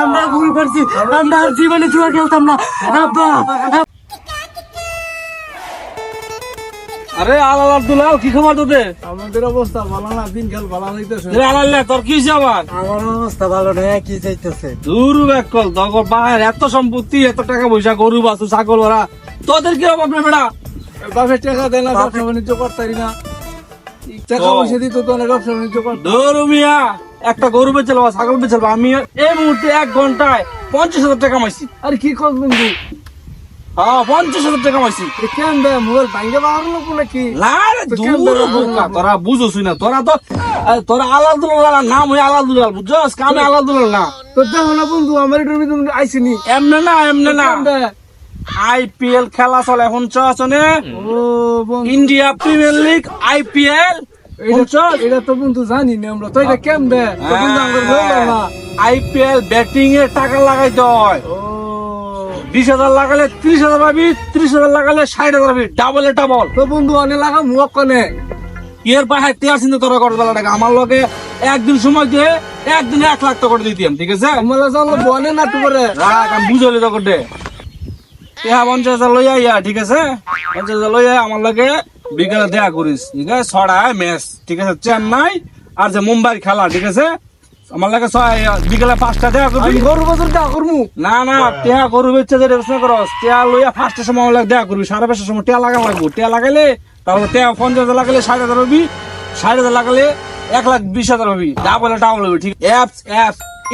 আমরা ভুল করছি, আমরা আর জীবনে জুয়া খেলতাম না আব্বা। আরে আলাল আব্দুল্লাহ, কি খবর তোদের? আমাদের অবস্থা ভালো না, দিন খেল ভালো হইতেছে। আলাল্লাহ, তোর কি হয়েছে আবার? আমার অবস্থা ভালো নয়, কি চাইতেছে? দূর ব্যাকল, তোর বাহের এত সম্পত্তি, এত টাকা পয়সা, গরু বাছু ছাগল ওরা, তোদের কি অভাব নেই বেটা? বাপের টাকা দেয় না, ব্যবসা বাণিজ্য করতারি না। টাকা পয়সা দিত তো অনেক ব্যবসা বাণিজ্য করতাম। দূর মিয়া, একটা গরু বেচল বা ছাগল বেচল, আমি এই মুহূর্তে 1 ঘন্টায় 50,000 টাকা কামাইছি। আরে কি কর বন্ধু, হ্যাঁ 50,000 টাকা কামাইছি। কেন দেয় মোবাইল ভাঙ্গে পাওয়ার লোক নাকি? না রে, দূর বোকা, তোরা বুঝোস না, তোরা আলাদুল্লাহ নাম হয়ে আলাদুল্লাহ, বুঝছস? কামে আলাদুল্লাহ না। তো দেখো না বন্ধু, আমার এটার ভিতরে আইসিনি। এমনে না IPL খেলা চলে এখন চনে, ও বন্ধু, ইন্ডিয়া প্রিমিয়ার লিগ IPL। এটা তো বন্ধু জানি না আমরা, তো এটা কেন দেয়? তো বন্ধু আমার বললো না। IPL ব্যাটিং এ টাকা লাগাইতে হয়। ও 20,000 লাগালে 30,000 পাবি, 30,000 লাগালে 60,000 পাবি, ডাবল ডাবল। তো বন্ধু অনেক লাগা মুখ কনে এর পাশে টিয়া চিন্তা তোরা করে বেলা টাকা আমার লগে একদিন সময় দিয়ে একদিনে 1 লাখ টাকা করে দিতাম, ঠিক আছে? আমরা জানলো বনে না তো করে রাখ, আমি বুঝলি তো করতে টিয়া 50,000 লইয়া ইয়া, ঠিক আছে? 50,000 লইয়া আমার লগে বিকালে দেখা করিস, ঠিক আছে? 6টায় ম্যাচ, ঠিক আছে? চেন্নাই আর যে মুম্বাই খেলা, ঠিক আছে? আমার লাগে বিকালে 5টা দেখা করবি। আমি গরু বাজার দেখা করবো না টিয়া গরু বেচে যে ব্যবসা করস, টিয়া লইয়া 5টার সময় আমার লাগে দেখা করবি, 5:30টার সময় টিয়া লাগা লাগবো। টিয়া লাগাইলে তারপর টিয়া 50,000 লাগালে 60,000 হবি, 60,000 লাগালে 1,20,000 হবি, ডাবল হবি, ঠিক? অ্যাপস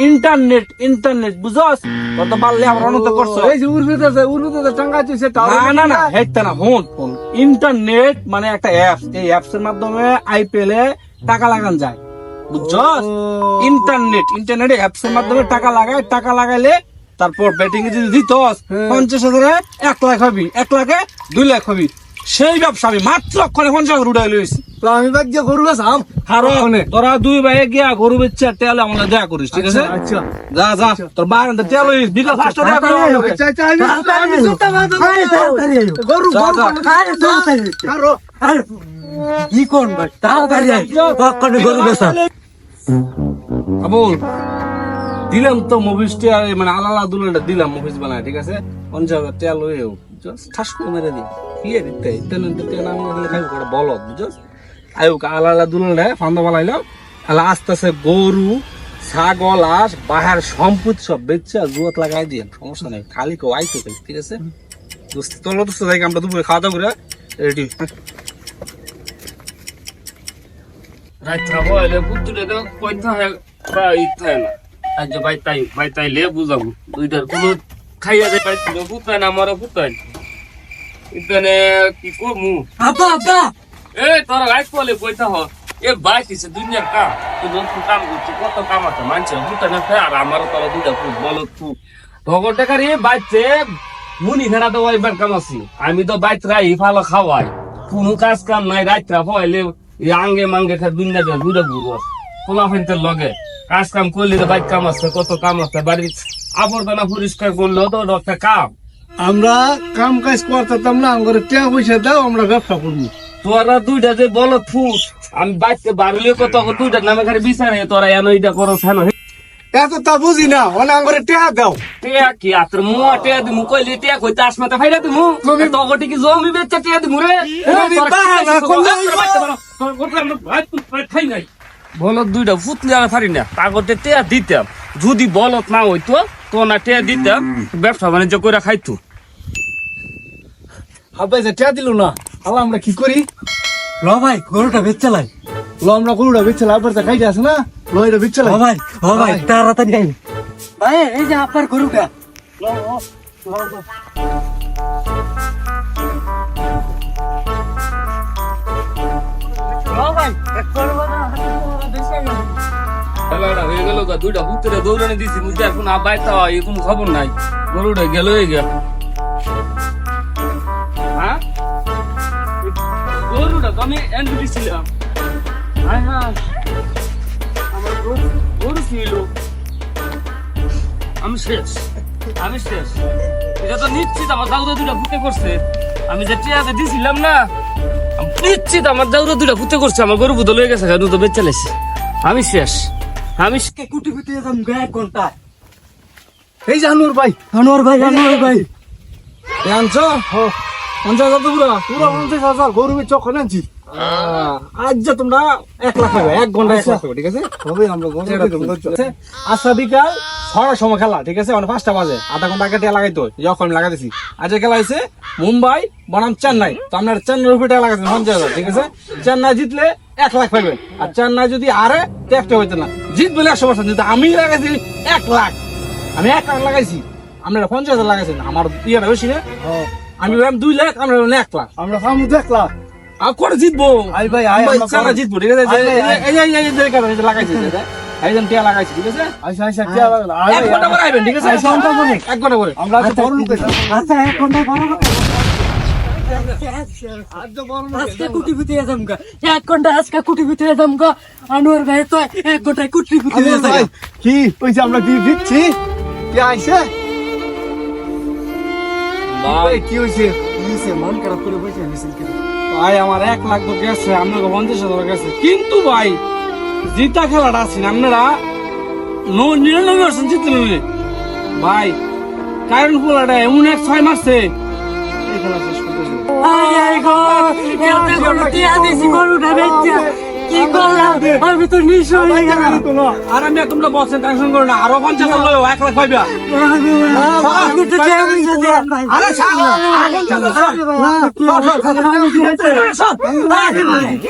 ইন্টারনেট বুঝছস? তোর তো পারলে আমার অনন্ত করছো। এই যে উর্বিতে টাঙ্গা আছে না হেটটা না, ফোন ইন্টারনেট মানে একটা অ্যাপস, এই অ্যাপস এর মাধ্যমে IPL এ টাকা লাগান যায়, বুঝছস? ইন্টারনেটে অ্যাপস এর মাধ্যমে টাকা লাগাইলে তারপর ব্যাটিং এ যদি দিতস 50,000 1 লাখ হবি, 1 লাখে 2 লাখ হবি। সেই ব্যবসা আমি মাত্র 50,000 উঠাই লইছি। তো আমি বাদ দিয়ে গরু বেচাম। তোরা 2 ভাইয়ে গিয়া গরু বেচে তেল আমরা দেখা করিস, ঠিক আছে? আচ্ছা যা তোর বাগান তেল লইস, বিকাল 5টা দেখা করিস। গরু কি কোন ভাই, তাড়াতাড়ি আয়, কখনো গরু বেচা। আবুল দিলাম তো মুভিসটা, মানে আলাদুল্লাহটা দিলাম মুভিস বানায়, ঠিক আছে? 50,000 টাকা লইও জাস্ট ঠাস করে মেরে দি ফিরে দিতে ইন্টারনেট নাম খাই করে বলত, বুঝছস? আয়ুক আলাদুল্লাহটা ফান্দা বানাইলাম, আলা আস্তে আস্তে গরু ছাগল আর বাহার সম্পত্তি সব বেচে জুয়াত লাগাই দিয়ে, সমস্যা নেই, খালি কেউ আইতে পারি, ঠিক আছে? দোস্ত তোর দোস্ত যাই, আমরা দুপুরে খাওয়া দাওয়া করে রেডি। রাইত্রা বলে বুদ্ধুরে তো কইতা হয় প্রায় ইতায় না আজ ভাই তাই লে বুঝাবো দুইটার কোনো খাইয়া দে পাইছিল বুঝতাই না আমারও বুঝতাই ইতানে কি করমু আব্বা এ তোরা রাইত বলে কইতা হ এ ভাই কিসে দুনিয়ার কাম তো যত কাম করছে কত কাম আছে মানছে বুঝতাই না আর আমারও তোরা দুইটা খুব বলত খুব ভগর টাকার এ বাইতে মুনি ফেরা তো ওইবার কাম আছে আমি তো বাইত রাই ভালো খাওয়াই কোনো কাজ কাম নাই রাইত্রা হইলে আঙ্গে মাঙ্গে খা দুনিয়া যা ঘুরে ঘুরো পোলা ফেনতে লগে কাজ কাম করলে তো বাইক কাম আছে কত কাম আছে বাড়ির আবর্জনা পরিষ্কার করলেও তো একটা কাম আমরা কাম কাজ করতাম না, আমরা টাকা পয়সা দাও, আমরা ব্যবসা করবো। তোরা দুইটা যে বলো ফুট আমি বাইতে বাড়লে কত দুইটা নামে খালি বিচারে তোরা এনো এটা করো ফেন এত তা বুঝি না, অনেক আমরা টাকা দাও। টিয়া কি আত্র মুয়া টিয়া দিমু কইলে টিয়া কইতে আসমাতে ফাইরা দিমু তো গটি কি জমি বেচতে টিয়া দিমু রে খাই নাই বলত দুইটা ফুটলে আর পারি না কাগজে টিয়া দিতাম যদি বলত না হইতো তো না টিয়া দিতাম ব্যবসা বাণিজ্য করে খাইতো হাবাই যে টাকা দিল না, আল্লাহ আমরা কি করি? ল ভাই, গরুটা বেচালাই। লো আমরা গরুটা বেচে আবার যা খাইতে আছে না, লো এটা বেচে ভাই তাড়াতাড়ি আই ভাই, এই যে আপনার গরুটা। হয়ে গেল দুইটা পুত্রে দৌড়ানি দিছি মুখে এখন আবাই তা কোনো খবর নাই গরুটা গেল গিয়া হ্যাঁ গরুটা তো আমি এন্ট্রি দিছিলাম হ্যাঁ আমার গরু ছিল আমি শেষ এটা তো নিশ্চিত আমার দাউদা দুইটা ফুটে করছে আমি যে টিয়াতে দিছিলাম না নিশ্চিত আমার দাউদা দুইটা ফুটে করছে আমার গরু বুধ লয়ে গেছে তো বেচে লাইছে আমি শেষ আমি কে কুটি কুটি যেতাম গা 1 ঘন্টা। এই জানুর ভাই আনোয়ার ভাই আনছো পঞ্চাশ হাজার তো পুরো 50,000 গরুমের চক্কর আনছি। আজ যা তোমরা 1 লাখ পাবে, 1 ঘন্টা 1 লাখ পাবে, ঠিক আছে? হবে আমরা আচ্ছা বিকাল 6টার সময় খেলা, ঠিক আছে? মানে 5টা বাজে, আধা ঘন্টা আগে টিয়া লাগাইতে হয়, যখন লাগাইতেছি। আজকে খেলা হয়েছে মুম্বাই বনাম চেন্নাই, তো আপনার চেন্নাইয়ের উপরে টিয়া লাগাইছেন 50,000, ঠিক আছে? চেন্নাই জিতলে 1 লাখ পাইবেন, আর চেন্নাই যদি হারে তো একটা হইতে না, জিতবে 100%। কিন্তু আমি লাগাইছি 1 লাখ, আমি 1 লাখ লাগাইছি, আপনারা 50,000 লাগাইছেন, আমার ইয়েটা বেশি না। আমি ভাবলাম 2 লাখ, আমরা 1 লাখ। আমরা খামু 1 লাখ। আর করে জিতবো আই ভাই আই আমরা চেন্নাই জিতবো, ঠিক আছে? এই যে লাগাইছি, এই যে টিয়া লাগাইছি, ঠিক আছে? আচ্ছা কি লাগলো 1 ঘন্টা পরে আইবেন, ঠিক আছে? 1 ঘন্টা পরে। আমরা তো বড় লোক আচ্ছা 1 ঘন্টা বড় আজকে কুটি কুটি যেতাম গা 1 ঘন্টা, আজকে কুটি কুটি যেতাম গা। আনোয়ার ভাই তো 1 ঘন্টায় কুটি কুটি যেতাম। ভাই কি কইছে আমরা কি দিচ্ছি কি আইছে ভাই কি হইছে মন খারাপ করে বসে আনিস ভাই আমার 1 লাখ তো গেছে, আপনাকে 50,000 গেছে, কিন্তু ভাই জিতা খেলাটা আছে না, আপনারা 99% জিততে নেবে ভাই। কারণ পোলাটা এমন 6 মারছে, এই খেলা শেষ করতেছে। গরুটা বেচা কি করলাম, আমি তো নিঃস্ব হয়ে গেলাম। আর আমি তোমরা বলছেন টেনশন করো না, আরো 50,000 লয় 1 লাখ পাইবা। আমি তো টেনশন দিলাম ভাই। আরে ছাড়, আর 50,000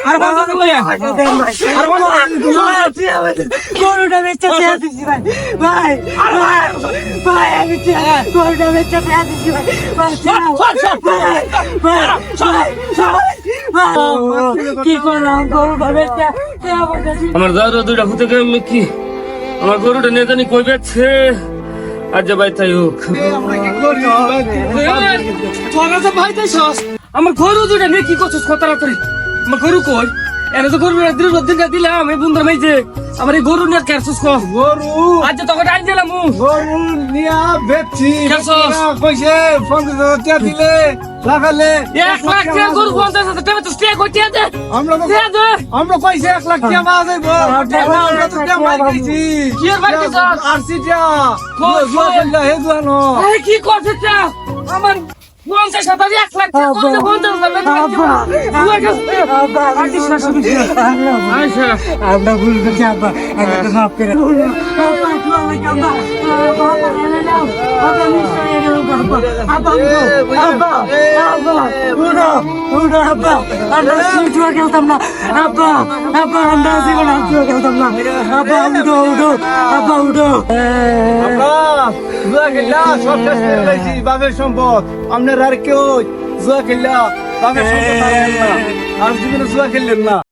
আর 50,000 লয়, আর 50,000 গরুটা বেচা পেয়ে দিছি ভাই। ভাই ভাই আমি গরুটা বেচা পেয়ে দিছি ভাই। কি করলাম, গরুটা বেচা আমার দাদা দুইটা হতে গেল কি আমার গরুটা নিয়ে জানি কই বেচছে। আজ ভাই তাই হোক, আমরা কি করি তোরা তো ভাই তাই সস আমার গরু দুইটা নিয়ে কি করছিস কত তাড়াতাড়ি? আমার গরু কই? এনে তো গরু দিন দিলাম এই বন্ধুর মেয়েছে, আমার এই গরু নিয়ে কেরছিস কো? গরু আজ তখন আইন দিলাম গরু নিয়া বেচছি কেসস? কইছে 50,000 টাকা দিলে লাগালে 1 লাখ টাকা গরু 50,000 টাকা তো স্টে কইতে দে। আমরা তো দে দে আমরা কইছে 1 লাখ টাকা পাওয়া যাইব আমরা তো টাকা মাই খাইছি কি আর বাকি স্যার? আরসি টা জুয়া খেললা হে জুয়ানো এই কি করছিস তা? আমার 50,000 1 লাখ টাকা গরু 50,000 আচ্ছা আমরা ভুল করছি আব্বা, আমাকে মাফ করে দাও। আব্বা নিঃস্ব হয়ে গেলাম আব্বা। উঠো আব্বা, আমরা জুয়া খেলতাম না আব্বা। আমরা জীবনে জুয়া খেলতাম না আব্বা। উঠো আব্বা, উঠো। আমরা জুয়া খেললা সব শেষ করে লাইছি বাবের সম্পদ আপনার আর কেউ জুয়া খেললা বাবের সম্পদ আর জীবনে জুয়া খেললেন না।